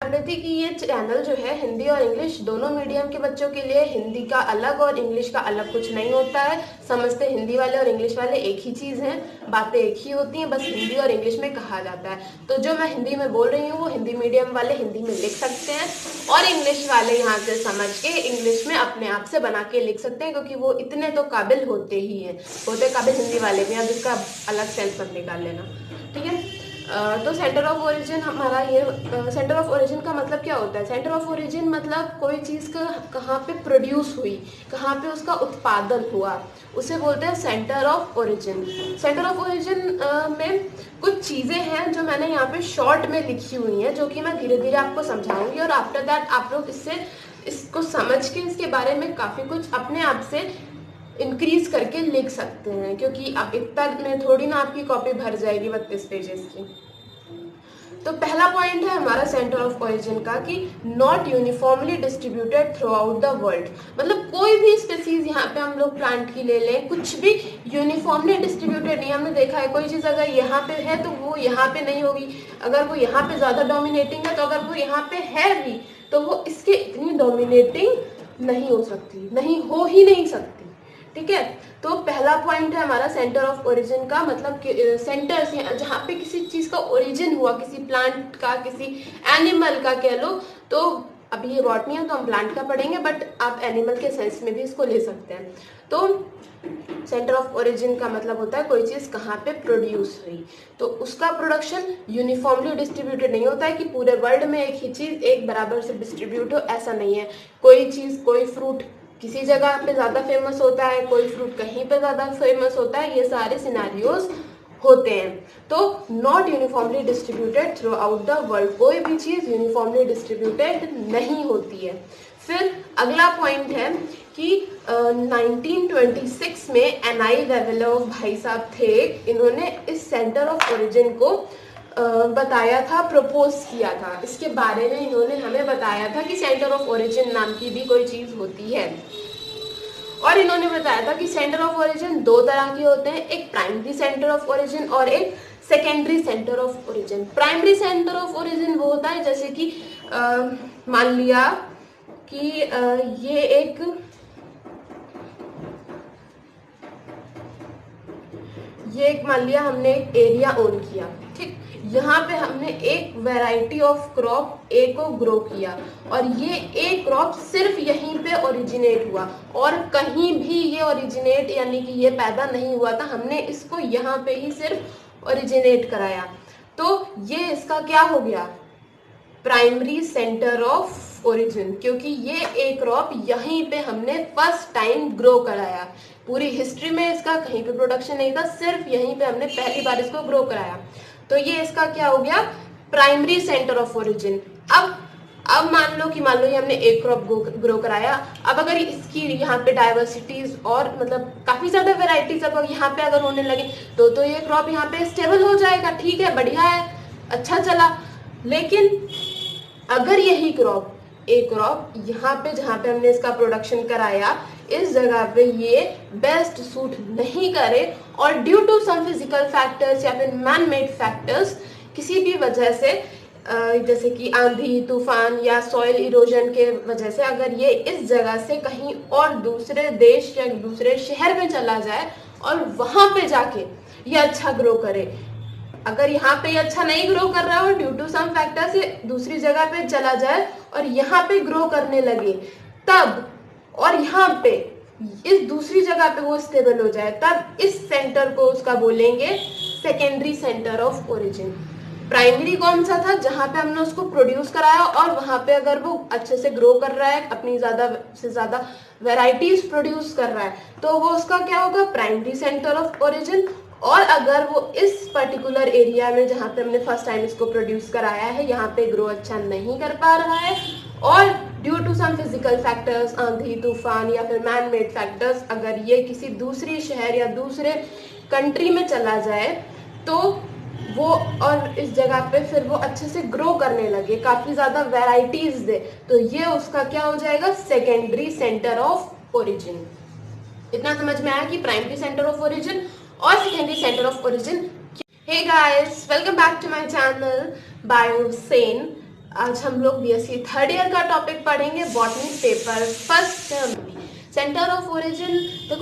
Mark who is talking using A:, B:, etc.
A: कर रही थी कि ये चैनल जो है हिंदी और इंग्लिश दोनों मीडियम के बच्चों के लिए, हिंदी का अलग और इंग्लिश का अलग कुछ नहीं होता है। समझते हिंदी वाले और इंग्लिश वाले एक ही चीज़ है, बातें एक ही होती हैं, बस हिंदी और इंग्लिश में कहा जाता है। तो जो मैं हिंदी में बोल रही हूँ वो हिंदी मीडियम वाले हिंदी में लिख सकते हैं और इंग्लिश वाले यहाँ से समझ के इंग्लिश में अपने आप से बना के लिख सकते हैं, क्योंकि वो इतने तो काबिल होते ही हैं, होते काबिल हिंदी वाले भी। अब इसका अलग सेंस मत निकाल लेना, ठीक है। तो सेंटर ऑफ ओरिजिन हमारा ये, सेंटर ऑफ ओरिजिन का मतलब क्या होता है? सेंटर ऑफ ओरिजिन मतलब कोई चीज़ का कहाँ पे प्रोड्यूस हुई, कहाँ पे उसका उत्पादन हुआ, उसे बोलते हैं centre of origin. Centre of origin में कुछ चीज़ें हैं जो मैंने यहाँ पे शॉर्ट में लिखी हुई हैं, जो कि मैं धीरे धीरे आपको समझाऊंगी, और आफ्टर दैट आप लोग इसको समझ के इसके बारे में काफ़ी कुछ अपने आप से इंक्रीज करके लिख सकते हैं, क्योंकि अब इतना में थोड़ी ना आपकी कॉपी भर जाएगी 32 पेजेस की। तो पहला पॉइंट है हमारा सेंटर ऑफ ओरिजिन का कि not uniformly distributed through out the world. मतलब कोई भी स्पीसीज यहाँ पे हम लोग प्लांट की ले लें, कुछ भी यूनिफॉर्मली डिस्ट्रीब्यूटेड नहीं। हमने देखा है कोई चीज़ अगर यहाँ पे है तो वो यहाँ पे नहीं होगी, अगर वो यहाँ पे ज़्यादा डोमिनेटिंग है तो अगर वो यहाँ पे है भी तो वो इसके इतनी डोमिनेटिंग नहीं हो सकती, नहीं हो ही नहीं सकती, ठीक है। तो पहला पॉइंट है हमारा सेंटर ऑफ ओरिजिन का, मतलब सेंटर से जहाँ पे किसी चीज का ओरिजिन हुआ, किसी प्लांट का, किसी एनिमल का कह लो। तो अभी ये बॉटनी है तो हम प्लांट का पढ़ेंगे, बट आप एनिमल के सेंस में भी इसको ले सकते हैं। तो सेंटर ऑफ ओरिजिन का मतलब होता है कोई चीज कहाँ पे प्रोड्यूस हुई, तो उसका प्रोडक्शन यूनिफॉर्मली डिस्ट्रीब्यूटेड नहीं होता है कि पूरे वर्ल्ड में एक ही चीज एक बराबर से डिस्ट्रीब्यूट हो, ऐसा नहीं है। कोई चीज, कोई फ्रूट किसी जगह पे ज़्यादा फेमस होता है, कोई फ्रूट कहीं पे ज़्यादा फेमस होता है, ये सारे सिनेरियोज होते हैं। तो not uniformly distributed through out the world, कोई भी चीज़ यूनिफॉर्मली डिस्ट्रीब्यूटेड नहीं होती है। फिर अगला पॉइंट है कि 1926 में एनआई वेवेलोव भाई साहब थे, इन्होंने इस सेंटर ऑफ ओरिजिन को बताया था, प्रपोज किया था। इसके बारे में इन्होंने हमें बताया था कि सेंटर ऑफ ओरिजिन नाम की भी कोई चीज़ होती है, और इन्होंने बताया था कि सेंटर ऑफ ओरिजिन दो तरह के होते हैं, एक प्राइमरी सेंटर ऑफ ओरिजिन और एक secondary centre of origin. Primary centre of origin वो होता है जैसे कि मान लिया कि ये मान लिया हमने एक एरिया ओन किया, ठीक। यहाँ पे हमने एक वैरायटी ऑफ क्रॉप ए को ग्रो किया, और ये ए क्रॉप सिर्फ यहीं पे ओरिजिनेट हुआ और कहीं भी ये ओरिजिनेट यानी कि ये पैदा नहीं हुआ था, हमने इसको यहाँ पे ही सिर्फ ओरिजिनेट कराया। तो ये इसका क्या हो गया? प्राइमरी सेंटर ऑफ ओरिजिन, क्योंकि ये ए क्रॉप यहीं पे हमने फर्स्ट टाइम ग्रो कराया। पूरी हिस्ट्री में इसका कहीं पे प्रोडक्शन नहीं था, सिर्फ यहीं पे हमने पहली बार इसको ग्रो कराया। तो ये इसका क्या हो गया? Primary centre of origin. अब मान लो ये हमने एक क्रॉप ग्रो कराया। अब अगर इसकी यहाँ पे डाइवर्सिटीज और मतलब काफी ज्यादा वेराइटीज अब यहाँ पे अगर होने लगे तो ये क्रॉप यहाँ पे स्टेबल हो जाएगा, ठीक है, बढ़िया है, अच्छा चला। लेकिन अगर यही क्रॉप एक क्रॉप यहाँ पे जहाँ पे हमने इसका प्रोडक्शन कराया, इस जगह पे ये बेस्ट सूट नहीं करे और due to some physical factors या फिर मैन मेड फैक्टर्स, किसी भी वजह से जैसे कि आंधी तूफान या सॉइल इरोजन के वजह से अगर ये इस जगह से कहीं और दूसरे देश या दूसरे शहर में चला जाए और वहां पे जाके ये अच्छा ग्रो करे, अगर यहाँ पे ये अच्छा नहीं ग्रो कर रहा हो ड्यू टू सम फैक्टर्स, ये दूसरी जगह पे चला जाए और यहाँ पे ग्रो करने लगे तब, और यहाँ पे इस दूसरी जगह पे वो स्टेबल हो जाए, तब इस सेंटर को उसका बोलेंगे secondary centre of origin. Primary कौन सा था? जहाँ पे हमने उसको प्रोड्यूस कराया और वहां पे अगर वो अच्छे से ग्रो कर रहा है, अपनी ज्यादा से ज्यादा वेराइटीज प्रोड्यूस कर रहा है, तो वो उसका क्या होगा? Primary centre of origin. और अगर वो इस पर्टिकुलर एरिया में जहाँ पे हमने फर्स्ट टाइम इसको प्रोड्यूस कराया है, यहाँ पे ग्रो अच्छा नहीं कर पा रहा है और due to some physical factors, आंधी तूफान या फिर मैन मेड फैक्टर्स, अगर ये किसी दूसरी शहर या दूसरे कंट्री में चला जाए तो वो और इस जगह पे फिर वो अच्छे से ग्रो करने लगे, काफी ज्यादा वैराइटीज दे, तो ये उसका क्या हो जाएगा? Secondary centre of origin. इतना समझ में आया कि प्राइमरी सेंटर ऑफ ओरिजिन और secondary centre of origin. Hey guys, welcome back to my channel Biosen. आज हम लोग बीएससी थर्ड ईयर का टॉपिक पढ़ेंगे, botany paper first term. Centre of origin.